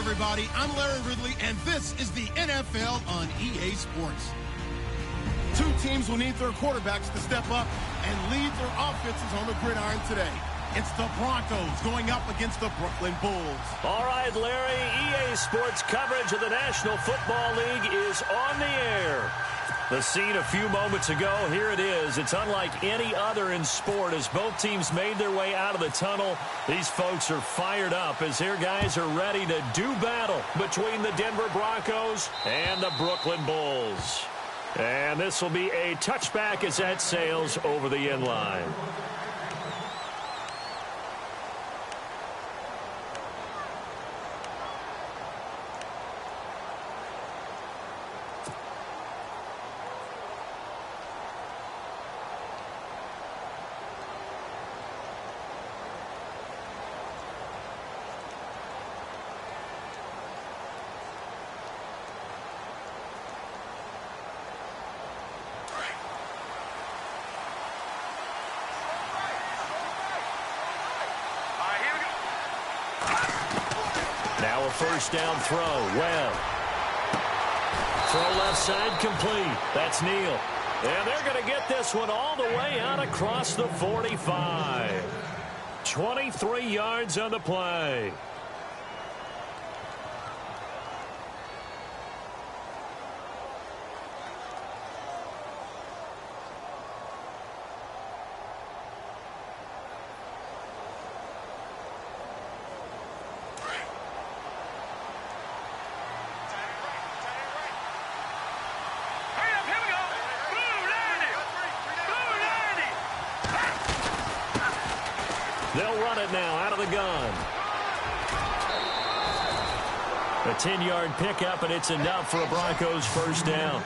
everybody. I'm Larry Ridley, and this is the NFL on EA Sports. Two teams will need their quarterbacks to step up and lead their offenses on the gridiron today. It's the Broncos going up against the Brooklyn Bulls. All right, Larry, EA Sports coverage of the National Football League is on the air. The scene a few moments ago, here it is. It's unlike any other in sport as both teams made their way out of the tunnel. These folks are fired up as their guys are ready to do battle between the Denver Broncos and the Brooklyn Bulls. And this will be a touchback as that sails over the end line. Now a first down throw. Webb. Throw left side complete. That's Neal. And they're going to get this one all the way out across the 45. 23 yards on the play. They'll run it now out of the gun. A 10-yard pickup, and it's enough for a Broncos first down.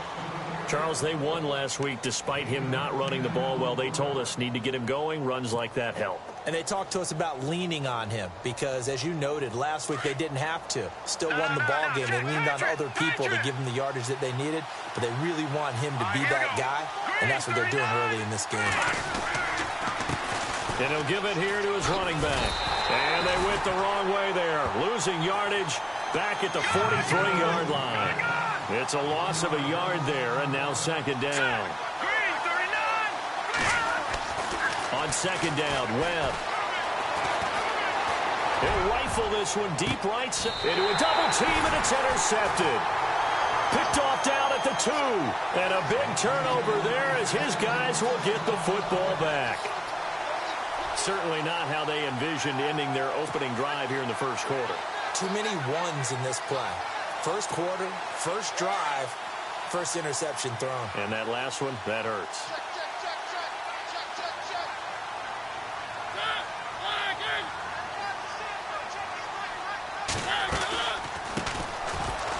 Charles, they won last week despite him not running the ball well. They told us need to get him going. Runs like that help. And they talked to us about leaning on him because, as you noted, last week they didn't have to. Still won the ball game. They leaned on other people to give them the yardage that they needed, but they really want him to be that guy, and that's what they're doing early in this game. And he'll give it here to his running back. And they went the wrong way there. Losing yardage back at the 43-yard line. It's a loss of a yard there, and now second down. On second down, Webb. He'll rifle this one deep right into a double team, and it's intercepted. Picked off down at the 2. And a big turnover there as his guys will get the football back. Certainly not how they envisioned ending their opening drive here in the first quarter. Too many ones in this play. First quarter, first drive, first interception thrown. And that last one, that hurts.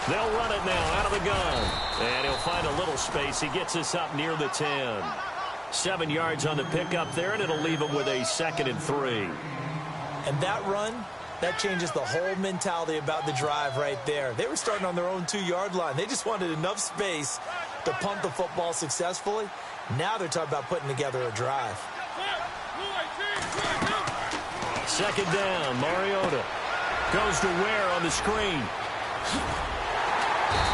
They'll run it now out of the gun. And he'll find a little space. He gets us up near the 10. 7 yards on the pickup there, and it'll leave him with a 2nd and 3. And that run, that changes the whole mentality about the drive right there. They were starting on their own 2-yard line. They just wanted enough space to punt the football successfully. Now they're talking about putting together a drive. Second down, Mariota goes to Ware on the screen.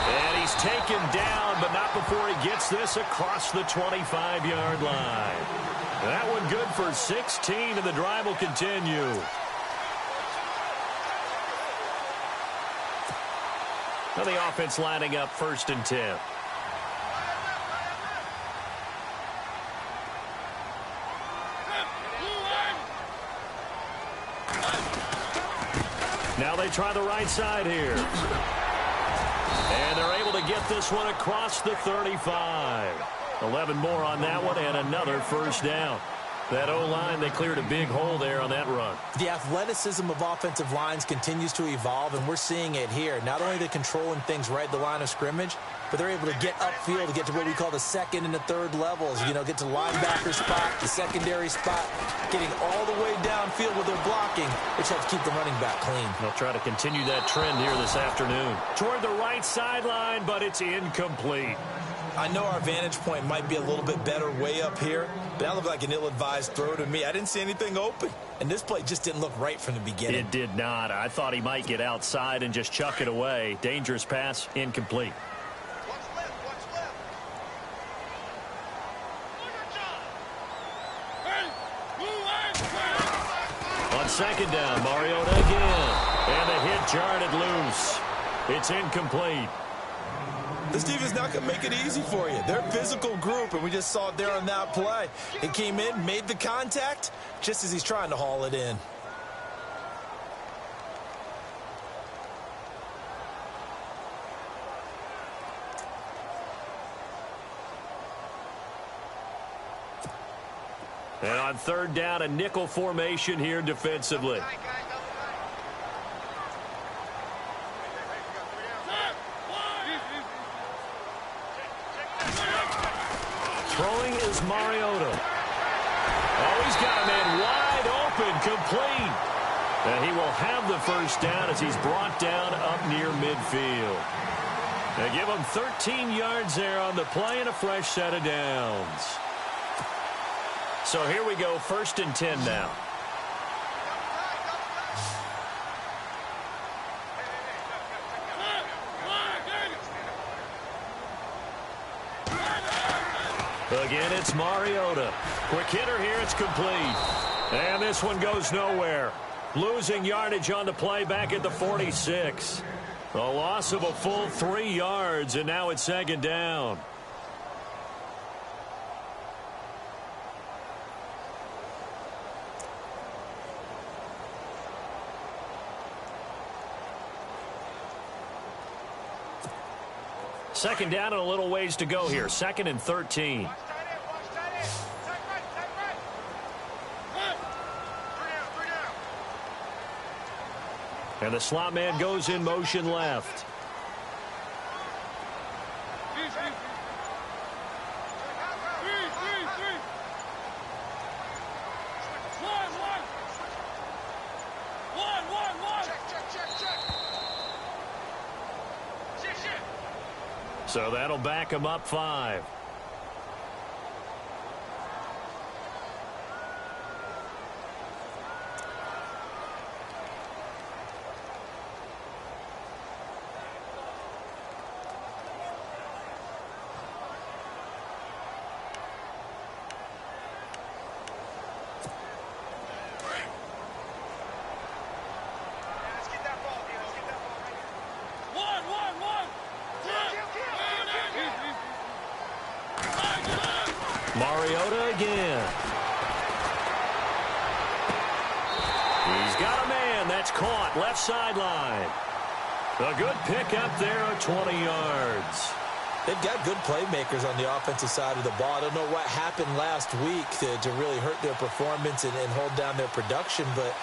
And he's taken down, but not before he gets this across the 25-yard line. That one good for 16, and the drive will continue. Now the offense lining up 1st and 10. Now they try the right side here. And they're able to get this one across the 35. 11 more on that one and another first down. That O-line, they cleared a big hole there on that run. The athleticism of offensive lines continues to evolve, and we're seeing it here. Not only are they controlling things right at the line of scrimmage, but they're able to get upfield to get to what we call the 2nd and the 3rd levels. You know, get to linebacker spot, the secondary spot, getting all the way downfield with their blocking, which helps keep the running back clean. They'll try to continue that trend here this afternoon. Toward the right sideline, but it's incomplete. I know our vantage point might be a little bit better way up here, but that looked like an ill-advised surprise throw to me. I didn't see anything open. And this play just didn't look right from the beginning. It did not. I thought he might get outside and just chuck it away. Dangerous pass, incomplete. On second down, Mariota again. And the hit jarred it loose. It's incomplete. This defense not going to make it easy for you. They're a physical group, and we just saw it there on that play. It came in, made the contact, just as he's trying to haul it in. And on third down, a nickel formation here defensively. Throwing is Mariota. Oh, he's got a man wide open, complete. And he will have the first down as he's brought down up near midfield. They give him 13 yards there on the play and a fresh set of downs. So here we go, 1st and 10 now. Again, it's Mariota. Quick hitter here, it's complete. And this one goes nowhere. Losing yardage on the play back at the 46. A loss of a full 3 yards, and now it's 2nd down. Second down and a little ways to go here. 2nd and 13. And the slot man goes in motion left. So that'll back him up 5. Mariota again. He's got a man. That's caught. Left sideline. A good pick up there at 20 yards. They've got good playmakers on the offensive side of the ball. I don't know what happened last week to really hurt their performance and hold down their production, but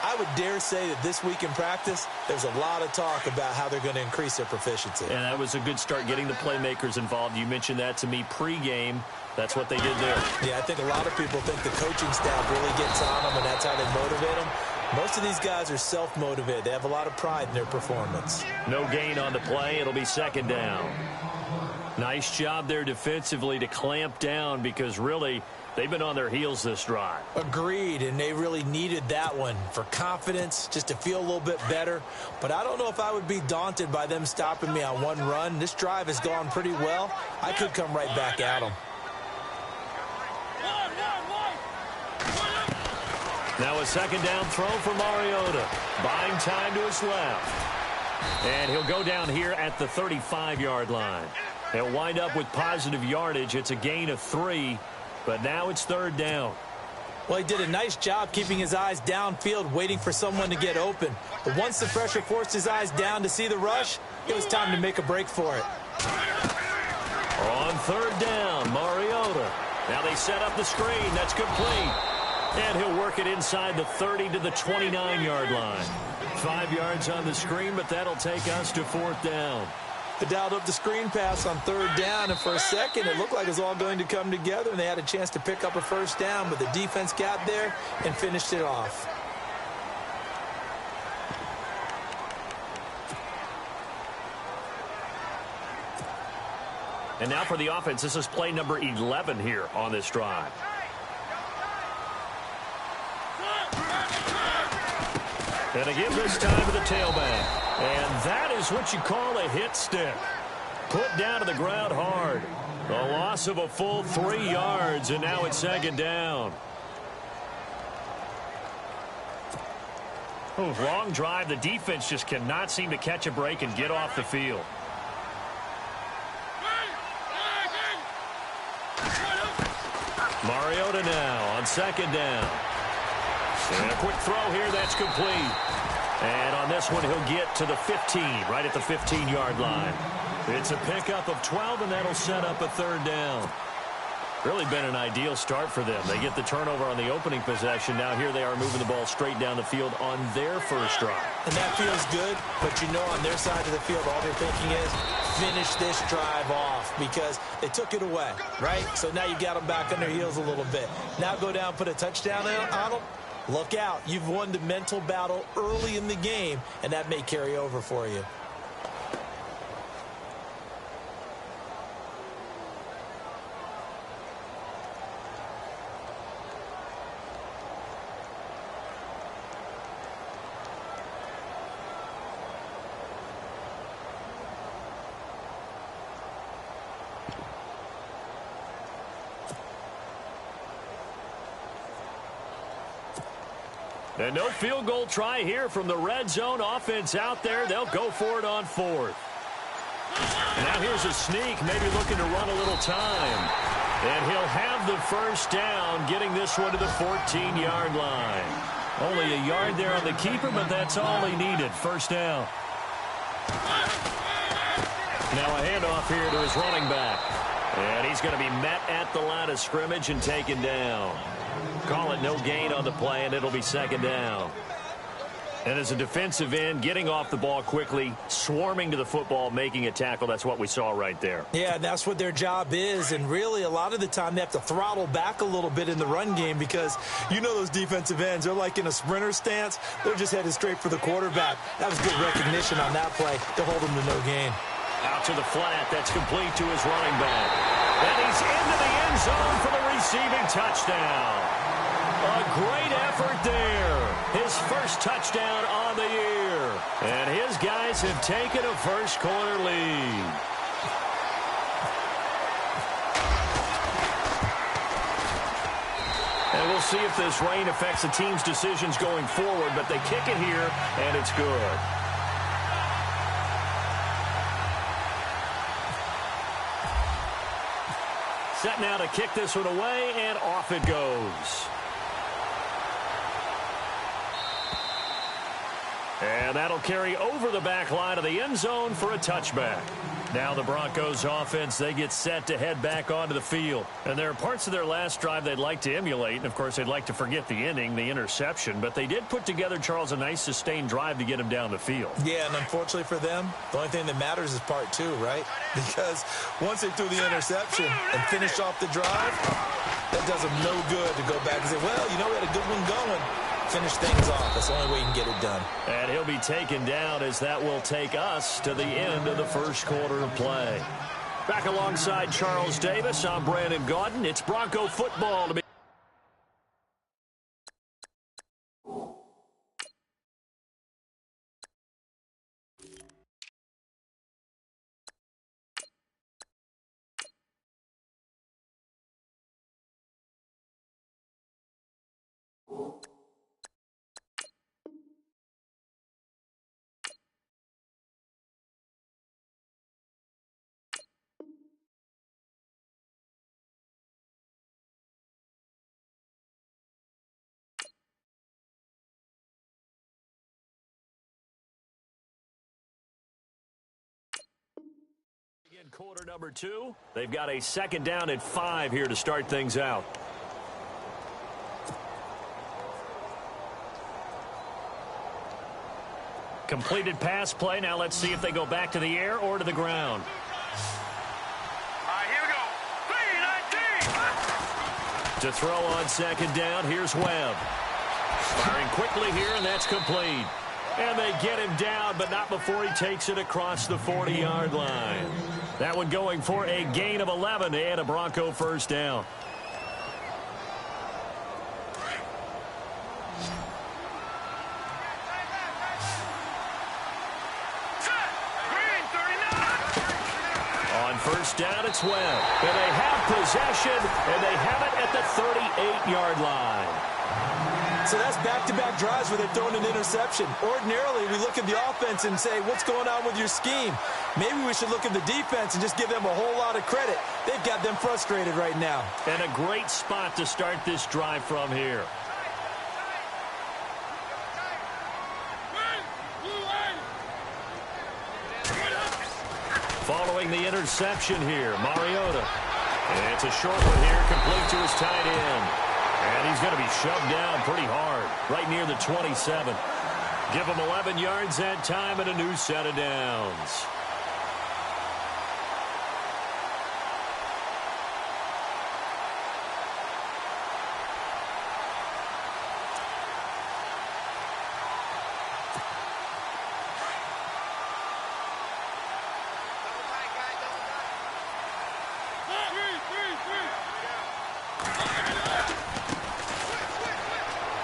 I would dare say that this week in practice, there's a lot of talk about how they're going to increase their proficiency. And that was a good start getting the playmakers involved. You mentioned that to me pregame. That's what they did there. Yeah, I think a lot of people think the coaching staff really gets on them, and that's how they motivate them. Most of these guys are self-motivated. They have a lot of pride in their performance. No gain on the play. It'll be 2nd down. Nice job there defensively to clamp down because really they've been on their heels this drive. Agreed, and they really needed that one for confidence, just to feel a little bit better. But I don't know if I would be daunted by them stopping me on one run. This drive has gone pretty well. I could come right back at them. Now a 2nd down throw for Mariota. Buying time to his left. And he'll go down here at the 35-yard line. They'll wind up with positive yardage. It's a gain of 3, but now it's 3rd down. Well, he did a nice job keeping his eyes downfield, waiting for someone to get open. But once the pressure forced his eyes down to see the rush, it was time to make a break for it. On 3rd down, Mariota. Now they set up the screen. That's complete. And he'll work it inside the 30 to the 29-yard line. 5 yards on the screen, but that'll take us to 4th down. They dialed up the screen pass on 3rd down, and for a second it looked like it was all going to come together, and they had a chance to pick up a 1st down, but the defense got there and finished it off. And now for the offense, this is play number 11 here on this drive. And a give this time to the tailback. And that is what you call a hit stick. Put down to the ground hard. A loss of a full 3 yards, and now it's second down. Long drive. The defense just cannot seem to catch a break and get off the field. Mariota now on second down. And a quick throw here. That's complete. And on this one, he'll get to the 15, right at the 15-yard line. It's a pickup of 12, and that'll set up a third down. Really been an ideal start for them. They get the turnover on the opening possession. Now here they are moving the ball straight down the field on their first drive. And that feels good, but you know on their side of the field, all they're thinking is finish this drive off because they took it away, right? So now you got them back on their heels a little bit. Now go down, put a touchdown on them. Look out. You've won the mental battle early in the game, and that may carry over for you. And no field goal try here from the red zone offense out there. They'll go for it on fourth. Now here's a sneak, maybe looking to run a little time. And he'll have the first down, getting this one to the 14-yard line. Only a yard there on the keeper, but that's all he needed. First down. Now a handoff here to his running back. And he's going to be met at the line of scrimmage and taken down. Call it no gain on the play, and it'll be second down. And as a defensive end, getting off the ball quickly, swarming to the football, making a tackle, that's what we saw right there. Yeah, that's what their job is, and really a lot of the time they have to throttle back a little bit in the run game because you know those defensive ends, they're like in a sprinter stance. They're just headed straight for the quarterback. That was good recognition on that play to hold him to no gain. Out to the flat. That's complete to his running back. And he's into the end zone for the receiving touchdown. A great effort there. His first touchdown on the year. And his guys have taken a first-quarter lead. And we'll see if this rain affects the team's decisions going forward, but they kick it here, and it's good. Set now to kick this one away, and off it goes. And that'll carry over the back line of the end zone for a touchback. Now the Broncos offense, they get set to head back onto the field. And there are parts of their last drive they'd like to emulate. And, of course, they'd like to forget the inning, the interception. But they did put together, Charles, a nice sustained drive to get him down the field. Yeah, and unfortunately for them, the only thing that matters is part two, right? Because once they threw the interception and finished off the drive, that does them no good to go back and say, well, you know, we had a good one going. Finish things off. That's the only way you can get it done. And he'll be taken down as that will take us to the end of the first quarter of play. Back alongside Charles Davis, I'm Brandon Gaudin. It's Bronco football to be. In quarter number two, they've got a second down and 5 here to start things out. Completed pass play. Now let's see if they go back to the air or to the ground. All right, here we go. 3-19. To throw on second down, here's Webb. Firing quickly here, and that's complete. And they get him down, but not before he takes it across the 40-yard line. That one going for a gain of 11 and a Bronco first down. first down, it's Webb. And they have possession, and they have it at the 38-yard line. So that's back-to-back drives where they're throwing an interception. Ordinarily, we look at the offense and say, what's going on with your scheme? Maybe we should look at the defense and just give them a whole lot of credit. They've got them frustrated right now. And a great spot to start this drive from here. Following the interception here, Mariota. And it's a short one here, complete to his tight end. And he's going to be shoved down pretty hard, right near the 27. Give him 11 yards that time and a new set of downs.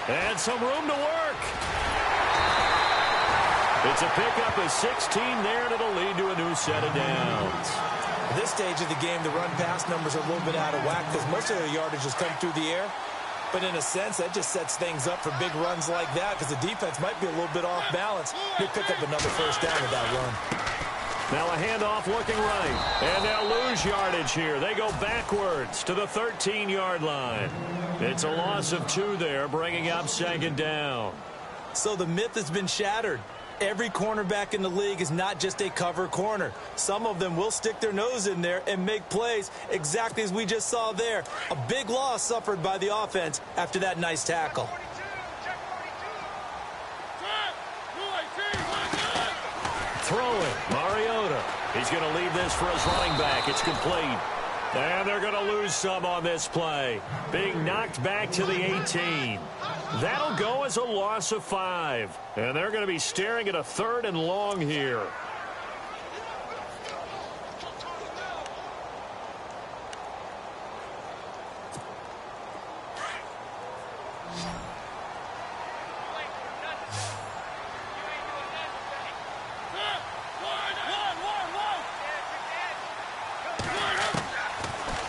And some room to work. It's a pickup of 16 there, and it'll lead to a new set of downs. At this stage of the game, the run-pass numbers are a little bit out of whack because most of their yardage has come through the air. But in a sense, that just sets things up for big runs like that because the defense might be a little bit off balance. They pick up another first down with that run. Now a handoff looking right. And they'll lose yardage here. They go backwards to the 13-yard line. It's a loss of 2 there, bringing up second down. So the myth has been shattered. Every cornerback in the league is not just a cover corner. Some of them will stick their nose in there and make plays exactly as we just saw there. A big loss suffered by the offense after that nice tackle. Throwing, Mariota. He's going to leave this for his running back. It's complete. And they're going to lose some on this play. Being knocked back to the 18. That'll go as a loss of 5. And they're going to be staring at a 3rd and long here.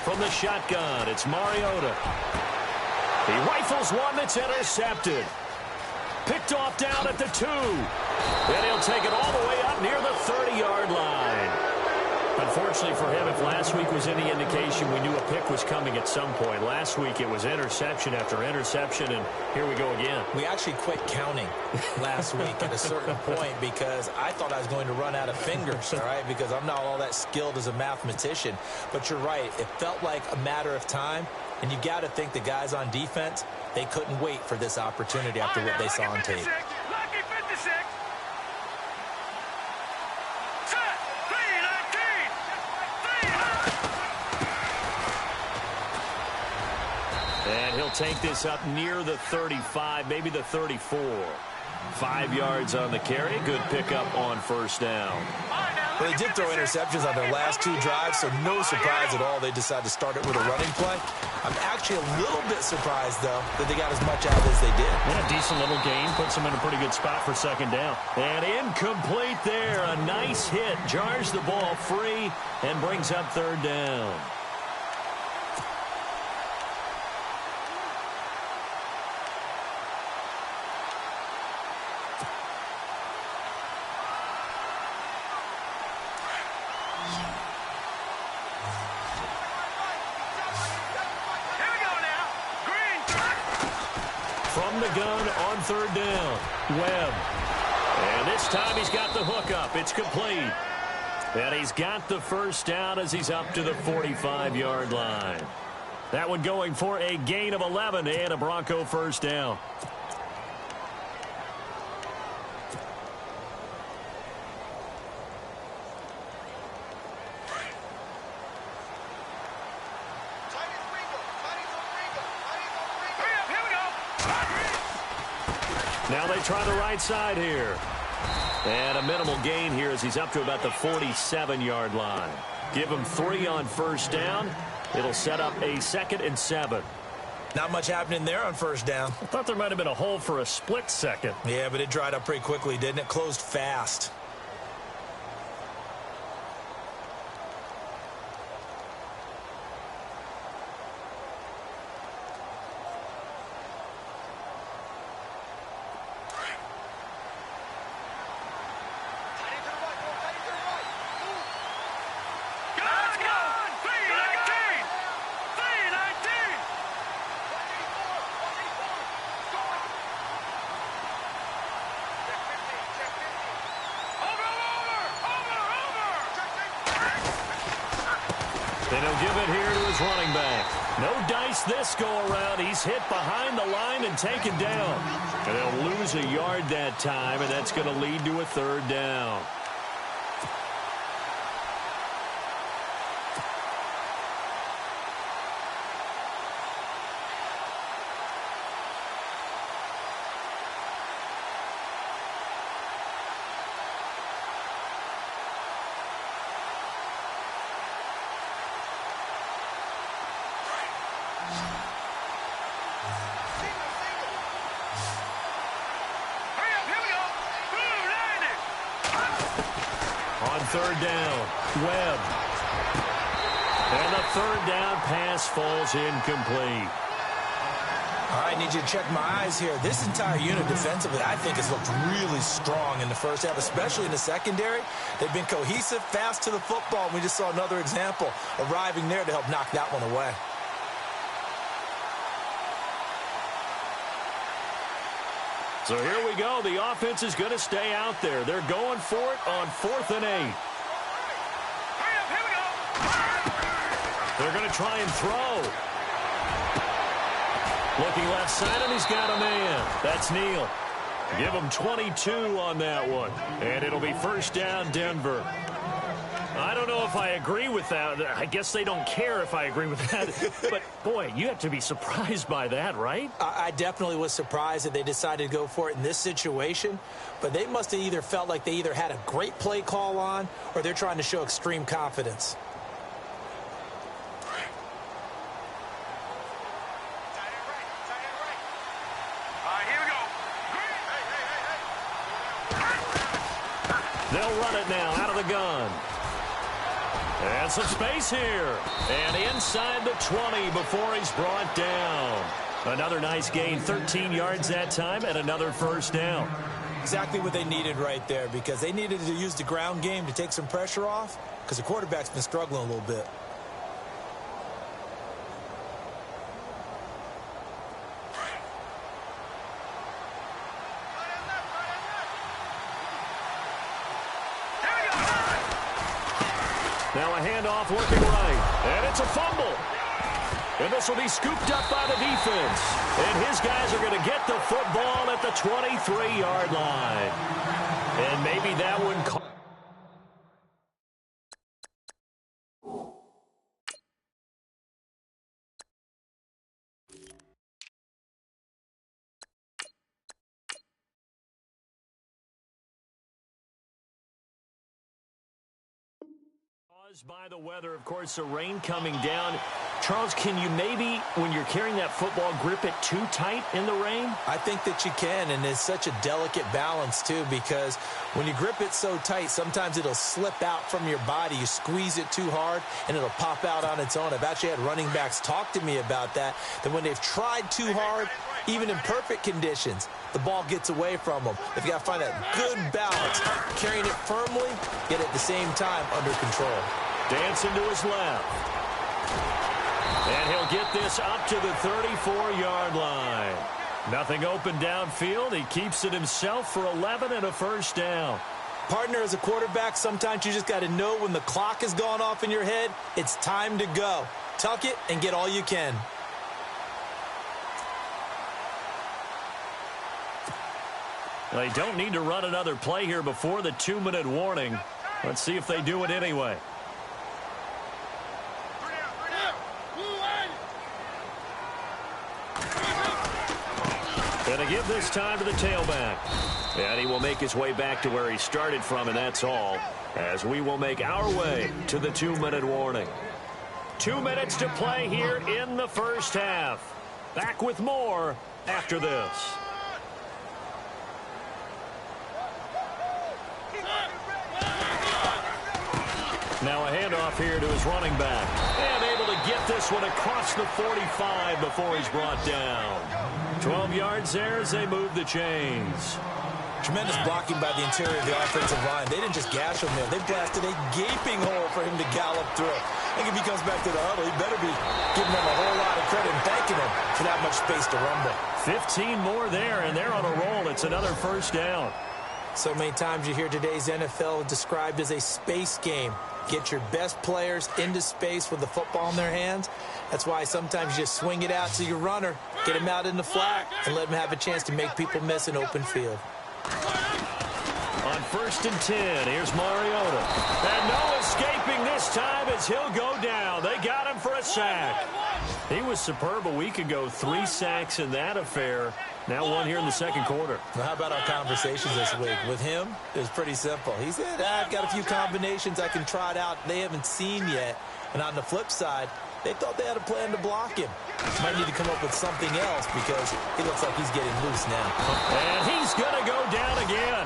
From the shotgun, it's Mariota. He rifles one that's intercepted. Picked off down at the 2. And he'll take it all the way up near the 30-yard line. Unfortunately for him, if last week was any indication, we knew a pick was coming at some point. Last week it was interception after interception, and here we go again. We actually quit counting last week at a certain point because I thought I was going to run out of fingers, all right, because I'm not all that skilled as a mathematician. But you're right. It felt like a matter of time, and you got to think the guys on defense, they couldn't wait for this opportunity after what they saw on tape. And he'll take this up near the 35, maybe the 34. 5 yards on the carry. Good pickup on first down. Well, they did throw interceptions on their last 2 drives, so no surprise at all they decided to start it with a running play. I'm actually a little bit surprised, though, that they got as much out as they did. Yeah, decent little gain. Puts them in a pretty good spot for second down. And incomplete there. A nice hit. Jars the ball free and brings up 3rd down. From the gun on 3rd down, Webb. And this time he's got the hook up. It's complete. And he's got the first down as he's up to the 45-yard line. That one going for a gain of 11 and a Bronco first down. Now they try the right side here. And a minimal gain here as he's up to about the 47-yard line. Give him 3 on first down. It'll set up a 2nd and 7. Not much happening there on first down. I thought there might have been a hole for a split second. Yeah, but it dried up pretty quickly, didn't it? Closed fast. And he'll give it here to his running back. No dice this go-around. He's hit behind the line and taken down. And they'll lose a yard that time, and that's going to lead to a third down. Third down, Webb. And the third down pass falls incomplete. All right, I need you to check my eyes here. This entire unit defensively, I think, has looked really strong in the first half, especially in the secondary. They've been cohesive, fast to the football, and we just saw another example arriving there to help knock that one away. So here we go. The offense is going to stay out there. They're going for it on 4th and 8. They're going to try and throw. Looking left side, and he's got a man. That's Neal. Give him 22 on that one. And it'll be first down, Denver. I don't know if I agree with that. I guess they don't care if I agree with that. But, boy, you have to be surprised by that, right? I definitely was surprised that they decided to go for it in this situation. But they must have either felt like they either had a great play call on or they're trying to show extreme confidence. They'll run it now out of the gun. And some space here. And inside the 20 before he's brought down. Another nice gain, 13 yards that time, and another first down. Exactly what they needed right there, because they needed to use the ground game to take some pressure off, because the quarterback's been struggling a little bit. Now a handoff working right, and it's a fumble. And this will be scooped up by the defense. And his guys are going to get the football at the 23-yard line. And maybe that one... by the weather, of course, the rain coming down. Charles, can you maybe, when you're carrying that football, grip it too tight in the rain? I think that you can, and it's such a delicate balance, too, because when you grip it so tight, sometimes it'll slip out from your body. You squeeze it too hard, and it'll pop out on its own. I've actually had running backs talk to me about that when they've tried too hard, even in perfect conditions, the ball gets away from them. They've got to find that good balance, carrying it firmly, yet at the same time under control. Dancing to his left. And he'll get this up to the 34-yard line. Nothing open downfield. He keeps it himself for 11 and a first down. Partner, as a quarterback, sometimes you just got to know when the clock has gone off in your head, it's time to go. Tuck it and get all you can. They don't need to run another play here before the 2-minute warning. Let's see if they do it anyway. Going to give this time to the tailback. And he will make his way back to where he started from, and that's all, as we will make our way to the 2-minute warning. 2 minutes to play here in the first half. Back with more after this. Now a handoff here to his running back. And able to get this one across the 45 before he's brought down. 12 yards there as they move the chains. Tremendous blocking by the interior of the offensive line. They didn't just gash him there. They blasted a gaping hole for him to gallop through. I think if he comes back to the huddle, he better be giving them a whole lot of credit and thanking him for that much space to rumble. 15 more there, and they're on a roll. It's another first down. So many times you hear today's NFL described as a space game. Get your best players into space with the football in their hands. That's why sometimes you just swing it out to your runner, get him out in the flat, and let him have a chance to make people miss an open field. On 1st and 10, here's Mariota. And no escaping this time as he'll go down. They got him for a sack. He was superb a week ago. 3 sacks in that affair. Now 1 here in the second quarter. Well, how about our conversations this week? With him, it was pretty simple. He said, I've got a few combinations I can try it out they haven't seen yet. And on the flip side, they thought they had a plan to block him. Might need to come up with something else because he looks like he's getting loose now. And he's going to go down again.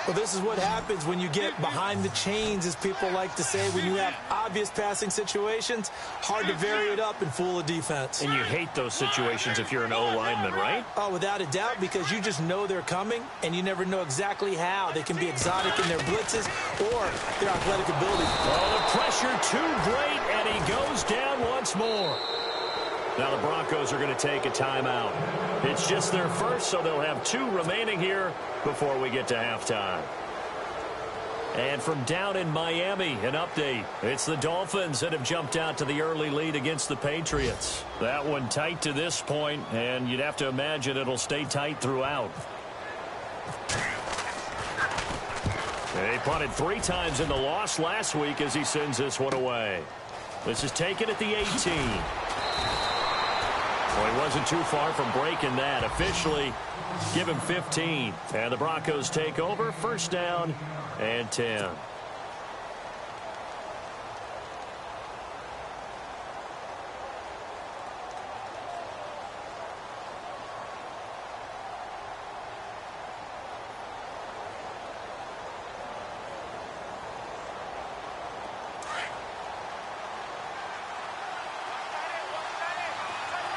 Well, this is what happens when you get behind the chains, as people like to say. When you have obvious passing situations, hard to vary it up and fool a defense. And you hate those situations if you're an O-lineman, right? Oh, without a doubt, because you just know they're coming, and you never know exactly how. They can be exotic in their blitzes or their athletic ability. Oh, the pressure too great, and he goes down once more. Now the Broncos are going to take a timeout. It's just their first, so they'll have 2 remaining here before we get to halftime. And from down in Miami, an update. It's the Dolphins that have jumped out to the early lead against the Patriots. That one tight to this point, and you'd have to imagine it'll stay tight throughout. They punted 3 times in the loss last week as he sends this one away. This is taken at the 18. Well, he wasn't too far from breaking that. Officially, give him 15. And the Broncos take over. 1st down and 10.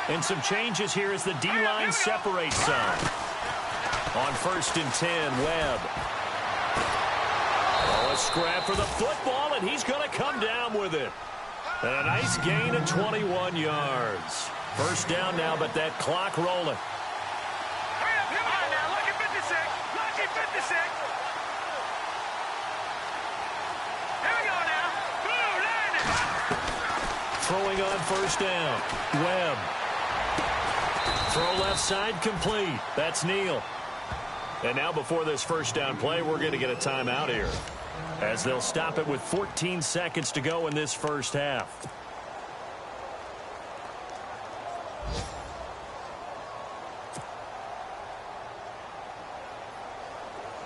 And some changes here as the D-line separates some. On 1st and 10, Webb. Oh, a scrap for the football, and he's going to come down with it. And a nice gain of 21 yards. 1st down now, but that clock rolling. Hurry up, come on now, lucky 56, lucky 56. Here we go now. Blue line. Throwing on 1st down, Webb. Throw left side complete. That's Neal. And now before this 1st down play, we're going to get a timeout here, as they'll stop it with 14 seconds to go in this 1st half.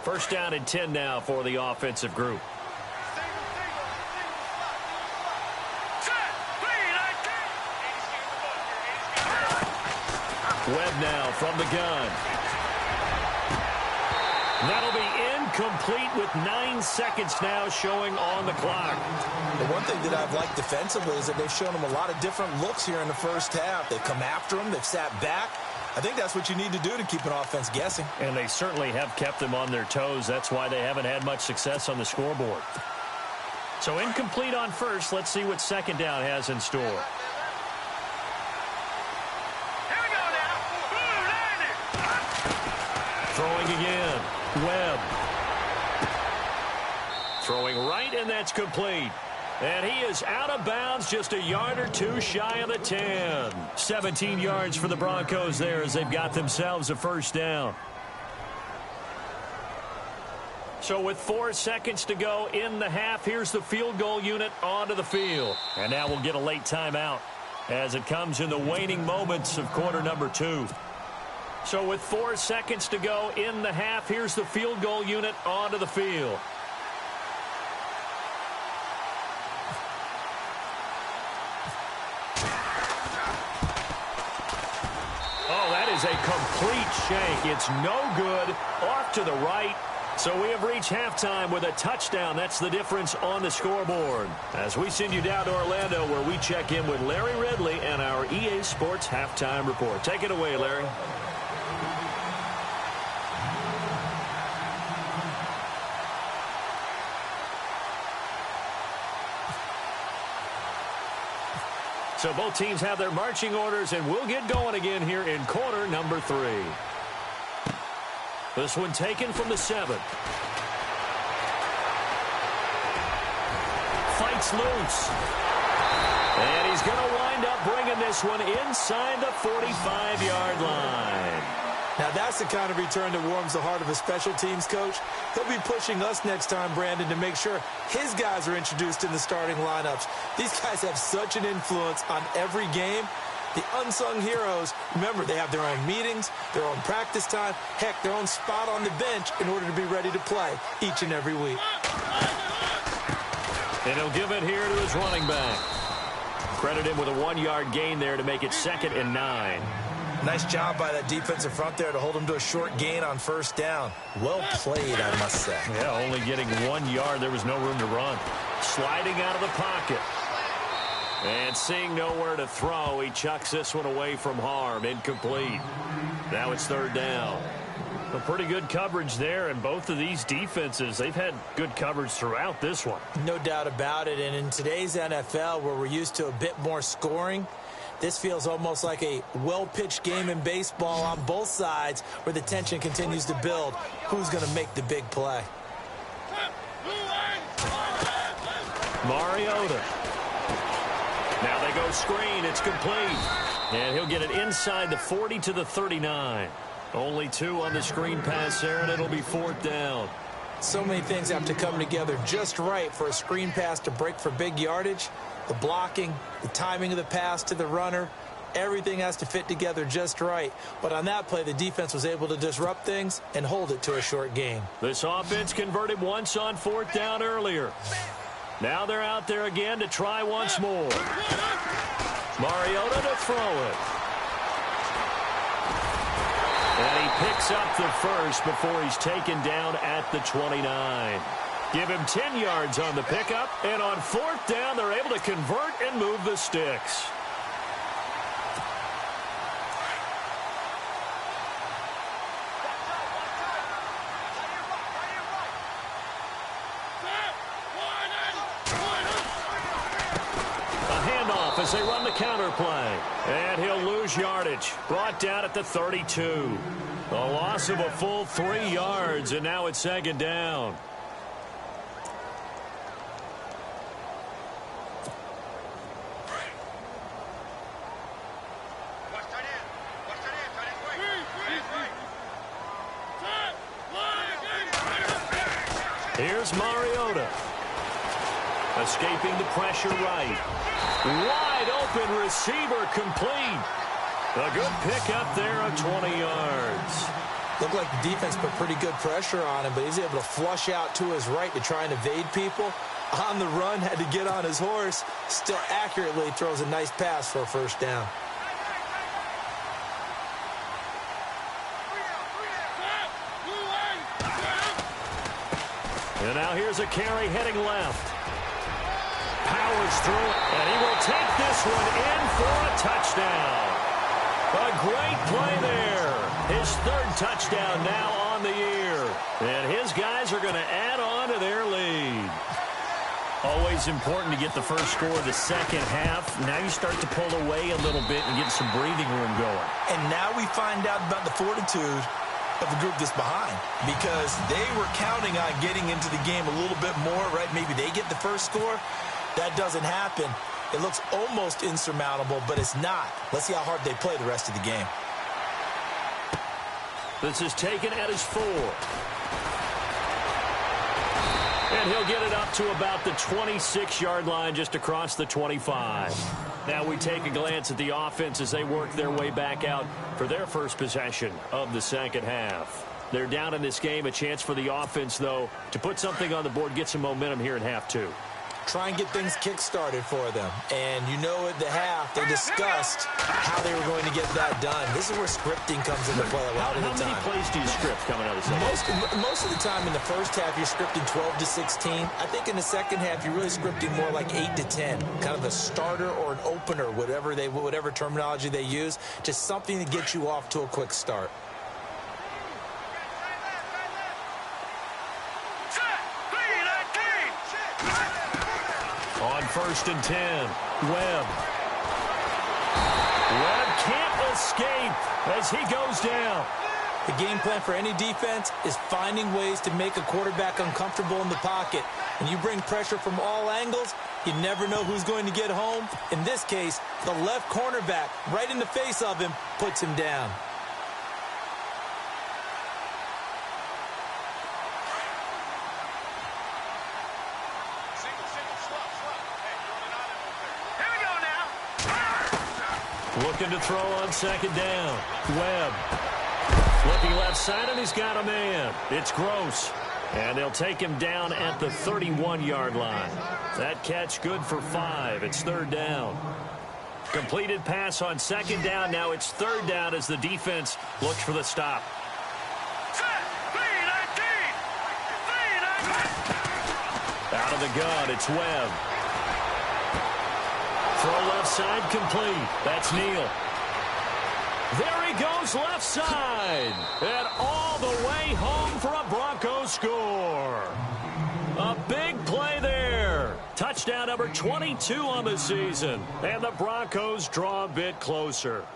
First down and 10 now for the offensive group. Webb now from the gun. That'll be incomplete with 9 seconds now showing on the clock. The one thing that I've liked defensively is that they've shown them a lot of different looks here in the 1st half. They've come after them. They've sat back. I think that's what you need to do to keep an offense guessing. And they certainly have kept them on their toes. That's why they haven't had much success on the scoreboard. So incomplete on 1st. Let's see what 2nd down has in store. Throwing again. Webb. Throwing right, and that's complete. And he is out of bounds, just a yard or 2 shy of the 10. 17 yards for the Broncos there as they've got themselves a 1st down. So with 4 seconds to go in the half, here's the field goal unit onto the field. And now we'll get a late timeout as it comes in the waning moments of quarter number 2. So with 4 seconds to go in the half, here's the field goal unit onto the field. Oh, that is a complete shank. It's no good. Off to the right. So we have reached halftime with a touchdown. That's the difference on the scoreboard. As we send you down to Orlando, where we check in with Larry Ridley and our EA Sports Halftime Report. Take it away, Larry. So both teams have their marching orders, and we'll get going again here in quarter number 3. This one taken from the 7. Fights loose. And he's going to wind up bringing this one inside the 45-yard line. Now, that's the kind of return that warms the heart of a special teams coach. He'll be pushing us next time, Brandon, to make sure his guys are introduced in the starting lineups. These guys have such an influence on every game. The unsung heroes, remember, they have their own meetings, their own practice time, heck, their own spot on the bench in order to be ready to play each and every week. And he'll give it here to his running back. Credit him with a 1-yard gain there to make it 2nd and 9. Nice job by that defensive front there to hold him to a short gain on first down. Well played, I must say. Yeah, only getting 1 yard. There was no room to run. Sliding out of the pocket. And seeing nowhere to throw, he chucks this one away from harm. Incomplete. Now it's 3rd down. A pretty good coverage there, and both of these defenses, they've had good coverage throughout this one. No doubt about it, and in today's NFL, where we're used to a bit more scoring, this feels almost like a well-pitched game in baseball on both sides where the tension continues to build. Who's going to make the big play? Mariota. Now they go screen. It's complete. And he'll get it inside the 40 to the 39. Only 2 on the screen pass there, and it'll be 4th down. So many things have to come together just right for a screen pass to break for big yardage. The blocking, the timing of the pass to the runner, everything has to fit together just right. But on that play, the defense was able to disrupt things and hold it to a short gain. This offense converted once on 4th down earlier. Now they're out there again to try once more. Mariota to throw it. And he picks up the first before he's taken down at the 29. Give him 10 yards on the pickup, and on 4th down, they're able to convert and move the sticks. A handoff as they run the counter play. And he'll lose yardage. Brought down at the 32. A loss of a full 3 yards, and now it's 2nd down. Here's Mariota. Escaping the pressure right. Wide open receiver complete. A good pickup there of 20 yards. Looked like the defense put pretty good pressure on him, but he's able to flush out to his right to try and evade people. On the run, had to get on his horse. Still accurately throws a nice pass for a 1st down. And now here's a carry heading left. Powers through it, and he will take this one in for a touchdown. A great play there. His 3rd touchdown now on the year. And his guys are going to add on to their lead. Always important to get the first score of the second half. Now you start to pull away a little bit and get some breathing room going. And now we find out about the fortitude of the group that's behind, because they were counting on getting into the game a little bit more, right? Maybe they get the first score. That doesn't happen. It looks almost insurmountable, but it's not. Let's see how hard they play the rest of the game. This is taken at his 4. And he'll get it up to about the 26-yard line, just across the 25. Now we take a glance at the offense as they work their way back out for their first possession of the second half. They're down in this game. A chance for the offense, though, to put something on the board, get some momentum here in half 2. Try and get things kick-started for them. And you know at the half, they discussed how they were going to get that done. This is where scripting comes into play a lot of the time. How many plays do you script coming out of the second? Most of the time in the first half, you're scripting 12 to 16. I think in the second half, you're really scripting more like 8 to 10. Kind of a starter or an opener, whatever terminology they use. Just something to get you off to a quick start. On 1st and 10, Webb. Webb can't escape as he goes down. The game plan for any defense is finding ways to make a quarterback uncomfortable in the pocket. When you bring pressure from all angles, you never know who's going to get home. In this case, the left cornerback, right in the face of him, puts him down. Looking to throw on second down. Webb. Looking left side, and he's got a man. It's Gross. And they'll take him down at the 31-yard line. That catch good for 5. It's third down. Completed pass on second down. Now it's third down as the defense looks for the stop. Out of the gun, it's Webb. Throw left side complete. That's Neal. There he goes left side. And all the way home for a Broncos score. A big play there. Touchdown number 22 on the season. And the Broncos draw a bit closer.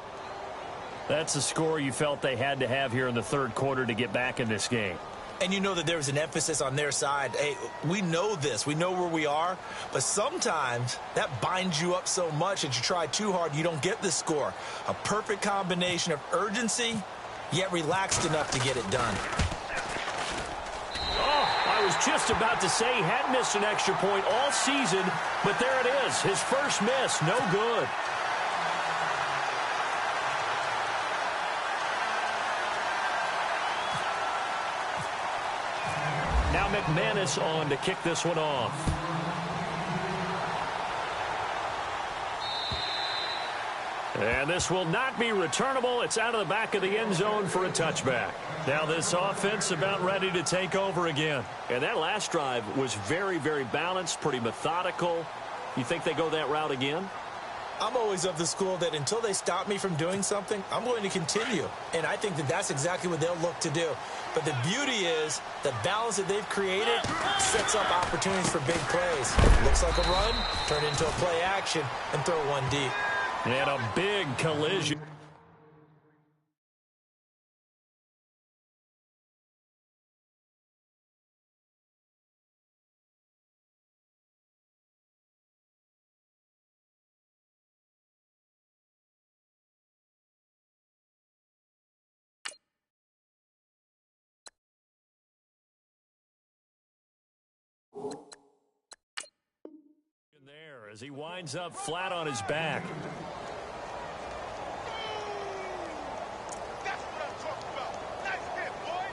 That's the score you felt they had to have here in the third quarter to get back in this game. And you know that there was an emphasis on their side. Hey, we know this. We know where we are. But sometimes that binds you up so much that you try too hard, you don't get the score. A perfect combination of urgency, yet relaxed enough to get it done. Oh, I was just about to say he hadn't missed an extra point all season, but there it is. His first miss, no good. Now McManus on to kick this one off. And this will not be returnable. It's out of the back of the end zone for a touchback. Now this offense about ready to take over again. And that last drive was very, very balanced, pretty methodical. You think they go that route again? I'm always of the school that until they stop me from doing something, I'm going to continue. And I think that that's exactly what they'll look to do. But the beauty is the balance that they've created sets up opportunities for big plays. Looks like a run, turn into a play action, and throw one deep. And a big collision. There as he winds up flat on his back. That's what I'm talking about. Nice hit, boy.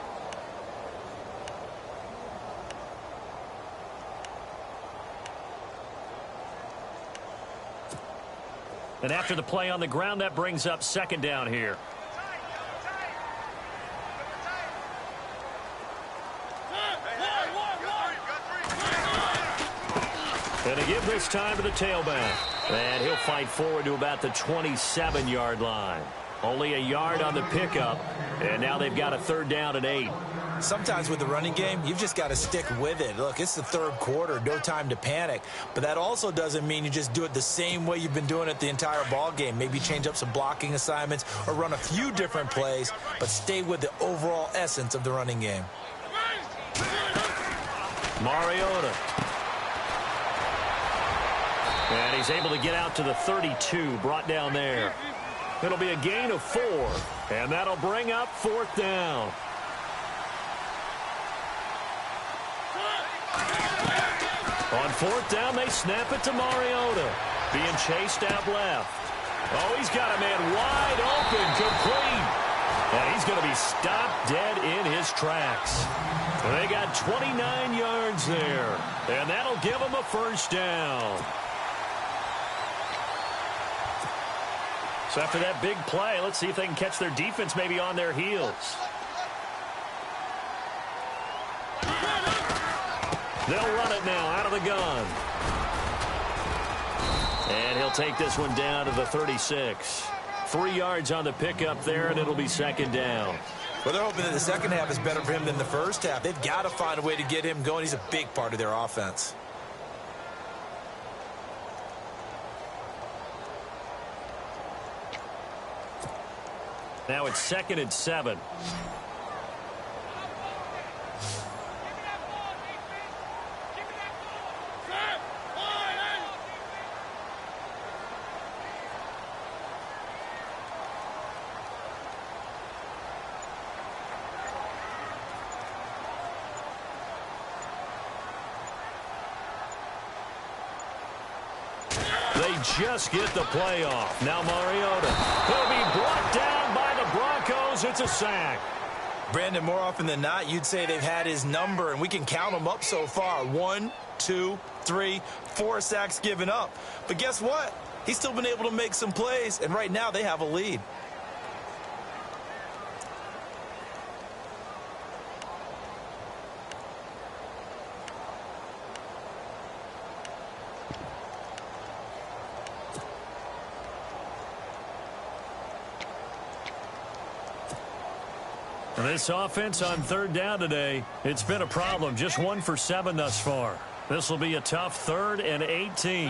And after the play on the ground, that brings up second down here. And to give this time to the tailback. And he'll fight forward to about the 27-yard line. Only a yard on the pickup. And now they've got a third down and 8. Sometimes with the running game, you've just got to stick with it. Look, it's the third quarter, no time to panic. But that also doesn't mean you just do it the same way you've been doing it the entire ball game. Maybe change up some blocking assignments or run a few different plays, but stay with the overall essence of the running game. Mariota. And he's able to get out to the 32, brought down there. It'll be a gain of 4, and that'll bring up fourth down. On fourth down, they snap it to Mariota. Being chased out left. Oh, he's got a man wide open, complete. And he's going to be stopped dead in his tracks. They got 29 yards there, and that'll give them a first down. So after that big play, let's see if they can catch their defense maybe on their heels. They'll run it now out of the gun. And he'll take this one down to the 36. 3 yards on the pickup there, and it'll be second down. Well, they're hoping that the second half is better for him than the first half. They've got to find a way to get him going. He's a big part of their offense. Now it's 2nd and 7. They just get the play off. Now Mariota. He'll be brought down by the Broncos. It's a sack. Brandon, more often than not, you'd say they've had his number, and we can count them up so far. 1, 2, 3, 4 sacks given up. But guess what? He's still been able to make some plays, and right now they have a lead. This offense on third down today, it's been a problem. Just 1 for 7 thus far. This will be a tough 3rd and 18.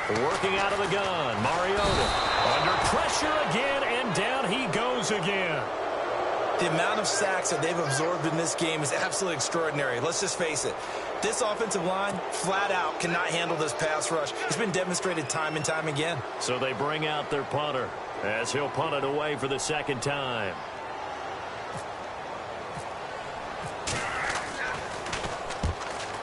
Working out of the gun, Mariota. Under pressure again, and down he goes again. The amount of sacks that they've absorbed in this game is absolutely extraordinary. Let's just face it. This offensive line, flat out, cannot handle this pass rush. It's been demonstrated time and time again. So they bring out their punter as he'll punt it away for the second time.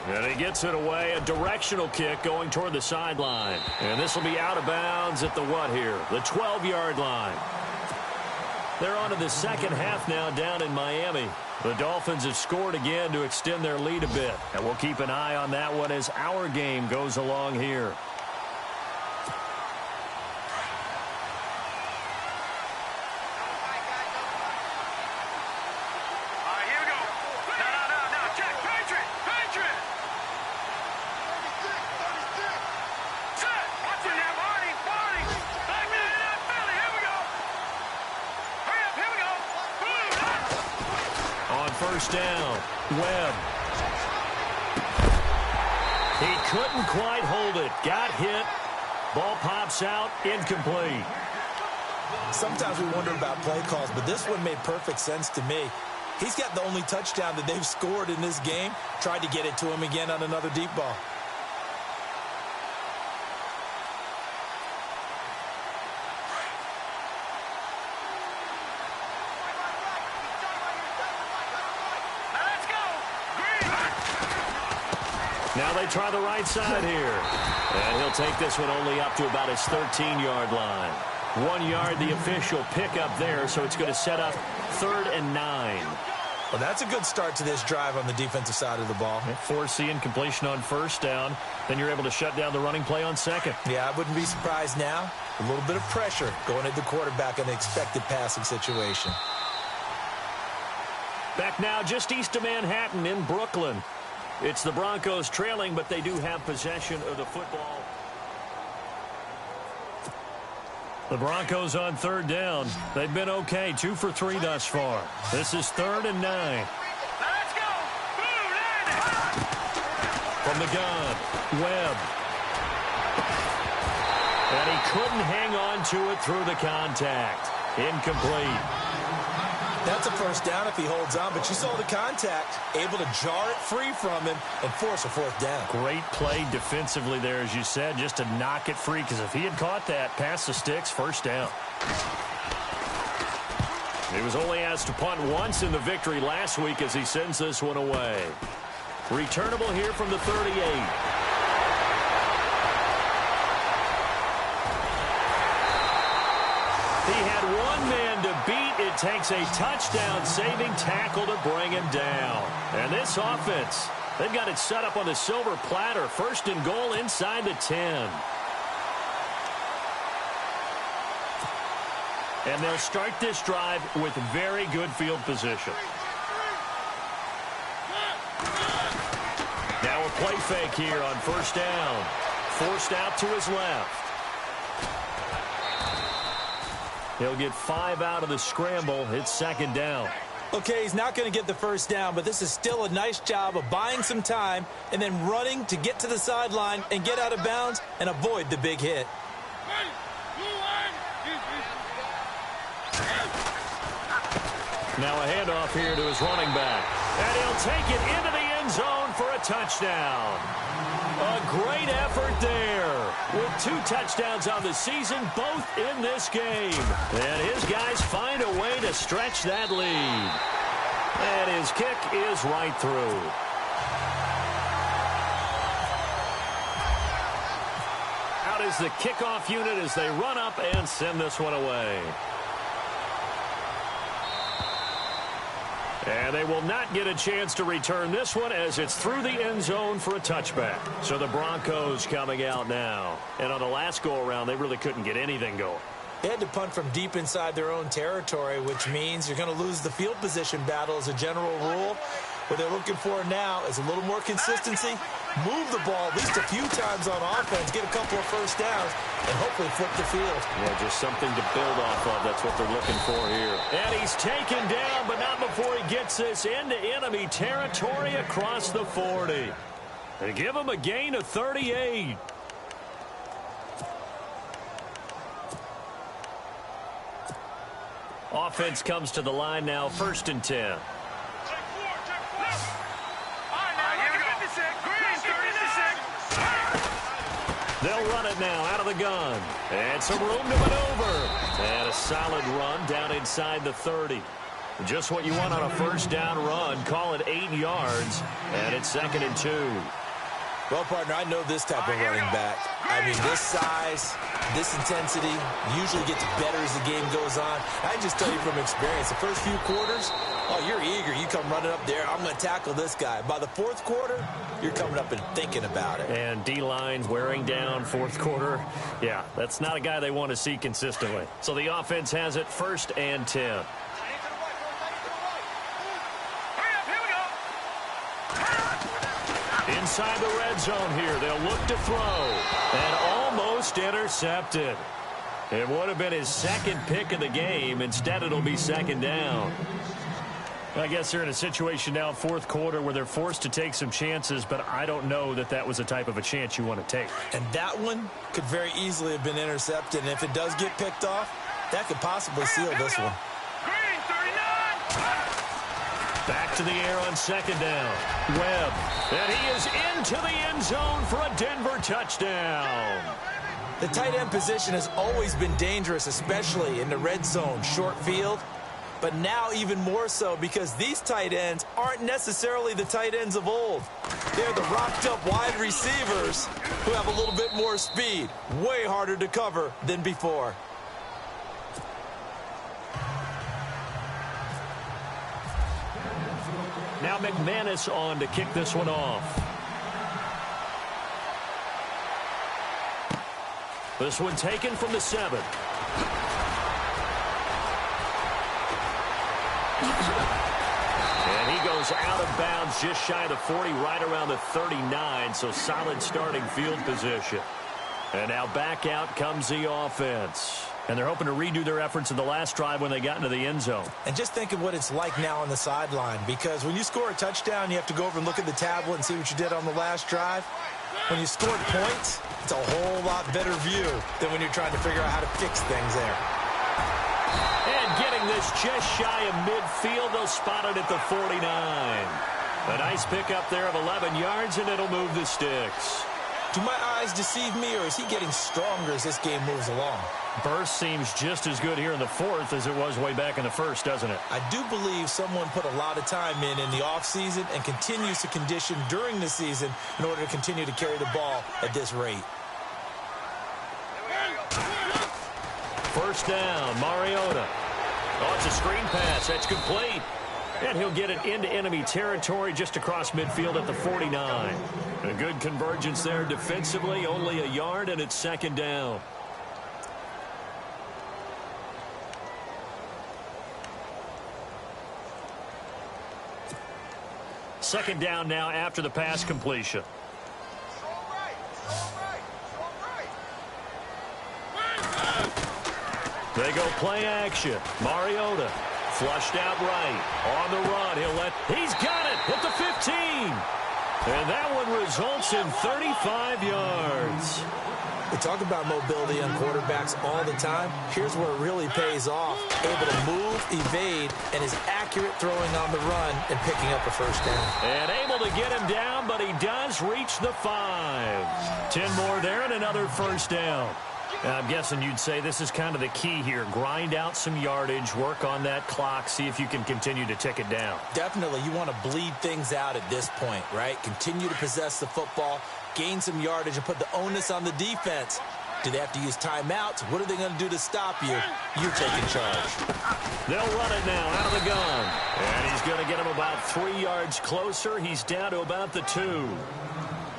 And he gets it away, a directional kick going toward the sideline. And this will be out of bounds at the what here? The 12-yard line. They're on to the second half now down in Miami. The Dolphins have scored again to extend their lead a bit. And we'll keep an eye on that one as our game goes along here. First down, Webb. He couldn't quite hold it. Got hit. Ball pops out, incomplete. Sometimes we wonder about play calls, but this one made perfect sense to me. He's got the only touchdown that they've scored in this game. Tried to get it to him again on another deep ball. Now they try the right side here. And he'll take this one only up to about his 13-yard line. 1 yard, the official pickup there, so it's going to set up 3rd and 9. Well, that's a good start to this drive on the defensive side of the ball. Forcing completion on first down. Then you're able to shut down the running play on second. Yeah, I wouldn't be surprised now. A little bit of pressure going at the quarterback in an expected passing situation. Back now just east of Manhattan in Brooklyn. It's the Broncos trailing, but they do have possession of the football. The Broncos on third down. They've been okay, 2 for 3 thus far. This is 3rd and 9. Let's go! From the gun, Webb. And he couldn't hang on to it through the contact. Incomplete. That's a first down if he holds on, but you saw the contact, able to jar it free from him and force a 4th down. Great play defensively there, as you said, just to knock it free, because if he had caught that, past the sticks, first down. He was only asked to punt once in the victory last week as he sends this one away. Returnable here from the 38. He had one man to beat. It takes a touchdown-saving tackle to bring him down. And this offense, they've got it set up on the silver platter. 1st and goal inside the 10. And they'll start this drive with very good field position. Now a play fake here on first down. Forced out to his left. He'll get 5 out of the scramble. It's 2nd down. Okay, he's not going to get the first down, but this is still a nice job of buying some time and then running to get to the sideline and get out of bounds and avoid the big hit. Now a handoff here to his running back. And he'll take it into the end zone for a touchdown. A great effort there. With 2 touchdowns on the season, both in this game. And his guys find a way to stretch that lead. And his kick is right through. Out is the kickoff unit as they run up and send this one away. And they will not get a chance to return this one as it's through the end zone for a touchback. So the Broncos coming out now. And on the last go-around, they really couldn't get anything going. They had to punt from deep inside their own territory, which means you're going to lose the field position battle as a general rule. What they're looking for now is a little more consistency, move the ball at least a few times on offense, get a couple of first downs, and hopefully flip the field. Yeah, just something to build off of. That's what they're looking for here. And he's taken down, but not before he gets this into enemy territory across the 40. They give him a gain of 38. Offense comes to the line now, 1st and 10. They'll run it now out of the gun. And some room to maneuver. And a solid run down inside the 30. Just what you want on a first down run. Call it 8 yards. And it's 2nd and 2. Well, partner, I know this type of running back. I mean, this size, this intensity usually gets better as the game goes on. I just tell you from experience, the first few quarters, oh, you're eager. You come running up there. I'm going to tackle this guy. By the 4th quarter, you're coming up and thinking about it. And D-line wearing down 4th quarter. Yeah, that's not a guy they want to see consistently. So the offense has it 1st and 10. Inside the red zone here. They'll look to throw. And almost intercepted. It would have been his 2nd pick of the game. Instead, it'll be 2nd down. I guess they're in a situation now, 4th quarter, where they're forced to take some chances, but I don't know that that was the type of a chance you want to take. And that one could very easily have been intercepted. And if it does get picked off, that could possibly seal this one. Back to the air on 2nd down. Webb. And he is into the end zone for a Denver touchdown. The tight end position has always been dangerous, especially in the red zone, short field. But now even more so because these tight ends aren't necessarily the tight ends of old. They're the rocked-up wide receivers who have a little bit more speed. Way harder to cover than before. Now McManus on to kick this one off. This one taken from the 7. And he goes out of bounds just shy of the 40, right around the 39. So solid starting field position. And now back out comes the offense. And they're hoping to redo their efforts in the last drive when they got into the end zone. And just think of what it's like now on the sideline. Because when you score a touchdown, you have to go over and look at the tablet and see what you did on the last drive. When you scored points, it's a whole lot better view than when you're trying to figure out how to fix things there. And getting this just shy of midfield, they'll spot it at the 49. A nice pickup there of 11 yards, and it'll move the sticks. Do my eyes deceive me, or is he getting stronger as this game moves along? Burst seems just as good here in the 4th as it was way back in the 1st, doesn't it? I do believe someone put a lot of time in the offseason and continues to condition during the season in order to continue to carry the ball at this rate. 1st down, Mariota. Oh, it's a screen pass. That's complete. And he'll get it into enemy territory just across midfield at the 49. A good convergence there defensively, only a yard, and it's 2nd down. Second down now after the pass completion. They go play action. Mariota flushed out right. On the run. He's got it at the 15. And that one results in 35 yards. We talk about mobility on quarterbacks all the time. Here's where it really pays off. Able to move, evade, and is accurate throwing on the run and picking up a first down. And able to get him down, but he does reach the 5. 10 more there and another first down. I'm guessing you'd say this is kind of the key here. Grind out some yardage, work on that clock, see if you can continue to tick it down. Definitely. You want to bleed things out at this point, right? Continue to possess the football, gain some yardage, and put the onus on the defense. Do they have to use timeouts? What are they going to do to stop you? You're taking charge. They'll run it now out of the gun. And he's going to get him about 3 yards closer. He's down to about the 2.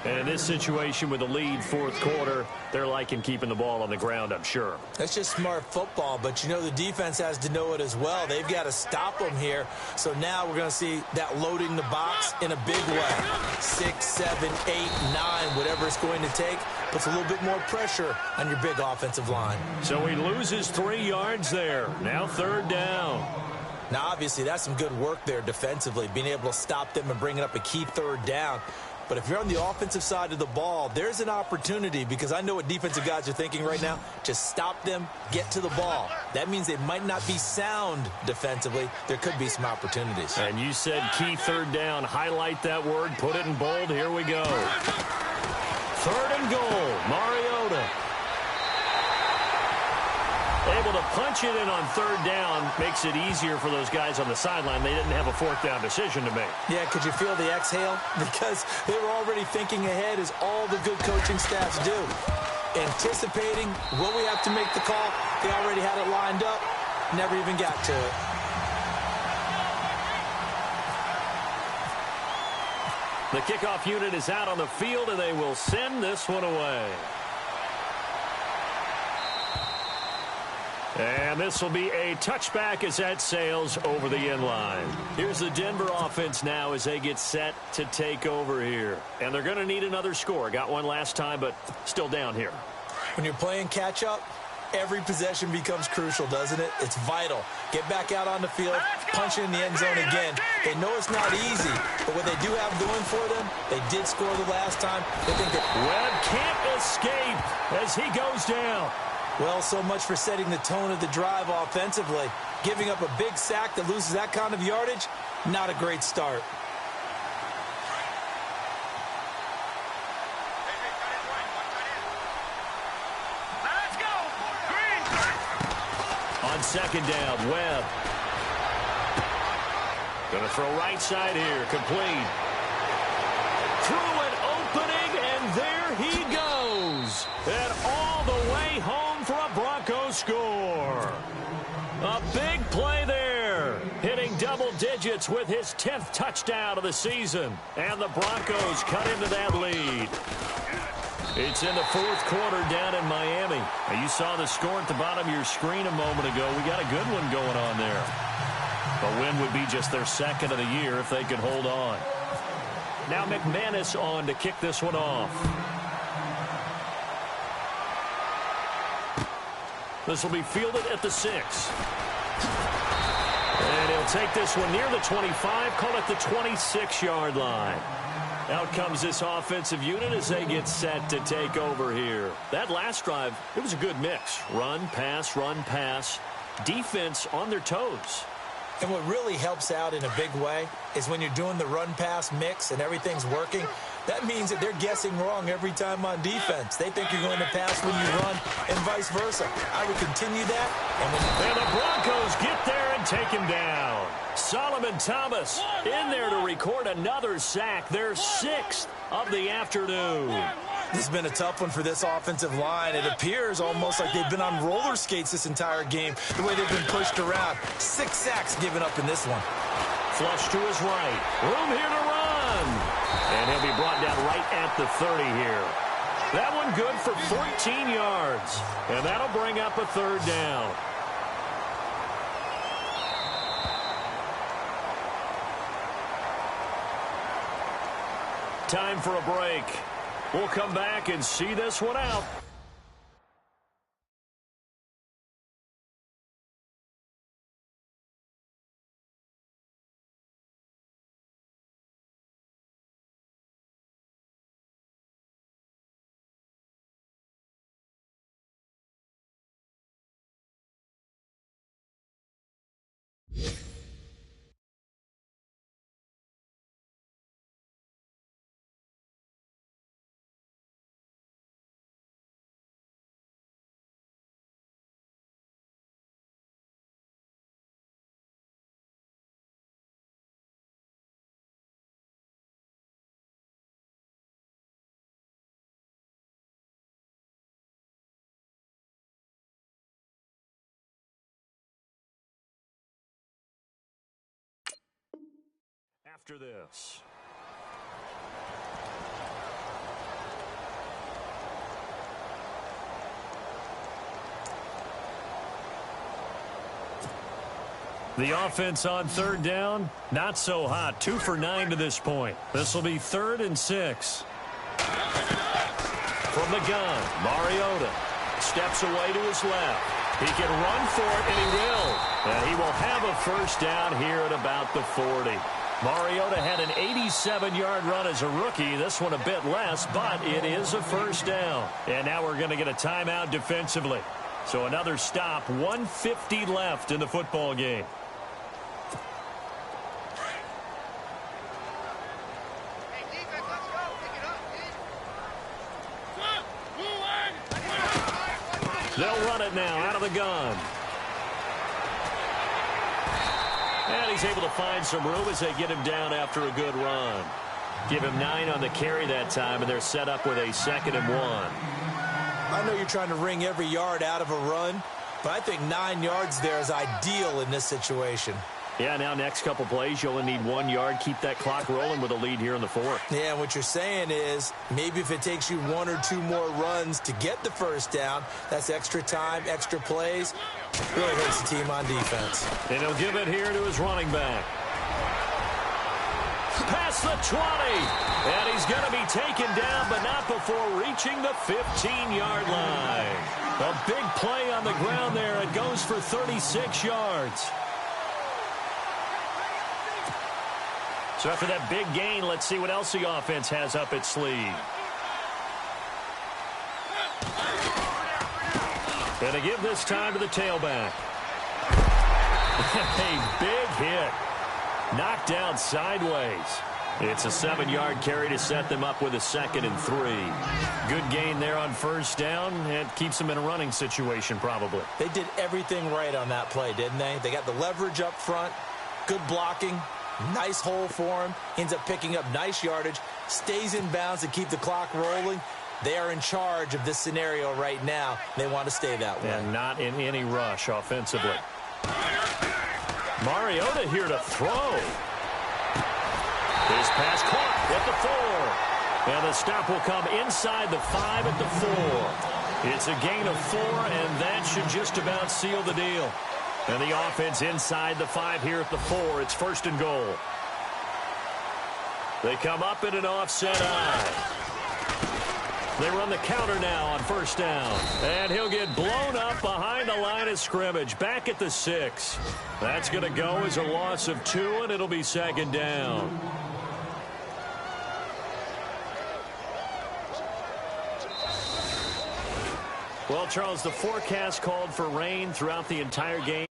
And in this situation with the lead fourth quarter, they're liking keeping the ball on the ground, I'm sure. That's just smart football, but you know the defense has to know it as well. They've got to stop them here. So now we're going to see that loading the box in a big way. 6, 7, 8, 9, whatever it's going to take, puts a little bit more pressure on your big offensive line. So he loses 3 yards there. Now third down. Now, obviously, that's some good work there defensively, being able to stop them and bringing up a key third down. But if you're on the offensive side of the ball, there's an opportunity, because I know what defensive guys are thinking right now. Just stop them, get to the ball. That means they might not be sound defensively. There could be some opportunities. And you said key third down. Highlight that word. Put it in bold. Here we go. 3rd and goal. Mariota. Able to punch it in on 3rd down. Makes it easier for those guys on the sideline. They didn't have a 4th down decision to make. Yeah, could you feel the exhale? Because they were already thinking ahead, as all the good coaching staffs do. Anticipating, will we have to make the call? They already had it lined up. Never even got to it. The kickoff unit is out on the field, and they will send this one away. And this will be a touchback as that sails over the end line. Here's the Denver offense now as they get set to take over here. And they're going to need another score. Got one last time, but still down here. When you're playing catch-up, every possession becomes crucial, doesn't it? It's vital. Get back out on the field, punch it in the end zone again. They know it's not easy, but what they do have going for them, they did score the last time. They think that Webb can't escape as he goes down. Well, so much for setting the tone of the drive offensively. Giving up a big sack that loses that kind of yardage, not a great start. Let's go! Green! On 2nd down, Webb. Going to throw right side here, complete. Through an opening, and there he goes. And all the way home for a Broncos score. A big play there. Hitting double digits with his 10th touchdown of the season. And the Broncos cut into that lead. It's in the fourth quarter down in Miami. Now, you saw the score at the bottom of your screen a moment ago. We got a good one going on there. A win would be just their 2nd of the year if they could hold on. Now McManus on to kick this one off. This will be fielded at the 6. And he'll take this one near the 25, call it the 26-yard line. Out comes this offensive unit as they get set to take over here. That last drive, it was a good mix. Run, pass, defense on their toes. And what really helps out in a big way is when you're doing the run-pass mix and everything's working, that means that they're guessing wrong every time on defense. They think you're going to pass when you run and vice versa. I would continue that. And the Broncos get there and take him down. Solomon Thomas in there to record another sack, their 6th of the afternoon. This has been a tough one for this offensive line. It appears almost like they've been on roller skates this entire game, the way they've been pushed around. 6 sacks given up in this one. Flush to his right. Room here to run. And he'll be brought down right at the 30 here. That one good for 14 yards. And that'll bring up a 3rd down. Time for a break. We'll come back and see this one out. after this. The offense on third down, not so hot. 2 for 9 to this point. This will be 3rd and 6. From the gun, Mariota steps away to his left. He can run for it, and he will. And he will have a first down here at about the 40. Mariota had an 87-yard run as a rookie. This one a bit less, but it is a first down. And now we're going to get a timeout defensively. So another stop, 1:50 left in the football game. They'll run it now out of the gun. And he's able to find some room as they get him down after a good run. Give him 9 on the carry that time, and they're set up with a 2nd and 1. I know you're trying to wring every yard out of a run, but I think 9 yards there is ideal in this situation. Yeah, now next couple plays, you only need 1 yard. Keep that clock rolling with a lead here in the 4th. Yeah, and what you're saying is maybe if it takes you 1 or 2 more runs to get the first down, that's extra time, extra plays. Really hurts the team on defense. And he'll give it here to his running back. Past the 20. And he's going to be taken down, but not before reaching the 15-yard line. A big play on the ground there. It goes for 36 yards. So after that big gain, let's see what else the offense has up its sleeve. And to give this time to the tailback. A big hit. Knocked down sideways. It's a 7-yard carry to set them up with a 2nd and 3. Good gain there on first down. It keeps them in a running situation probably. They did everything right on that play, didn't they? They got the leverage up front, good blocking, nice hole for him, ends up picking up nice yardage, stays in bounds to keep the clock rolling. They are in charge of this scenario right now. They want to stay that way. And not in any rush offensively. Mariota here to throw. His pass caught at the 4. And the stop will come inside the 5 at the 4. It's a gain of 4, and that should just about seal the deal. And the offense inside the 5 here at the 4. It's 1st and goal. They come up in an offset eye. They run the counter now on first down. And he'll get blown up behind the line of scrimmage. Back at the 6. That's going to go as a loss of 2, and it'll be 2nd down. Well, Charles, the forecast called for rain throughout the entire game.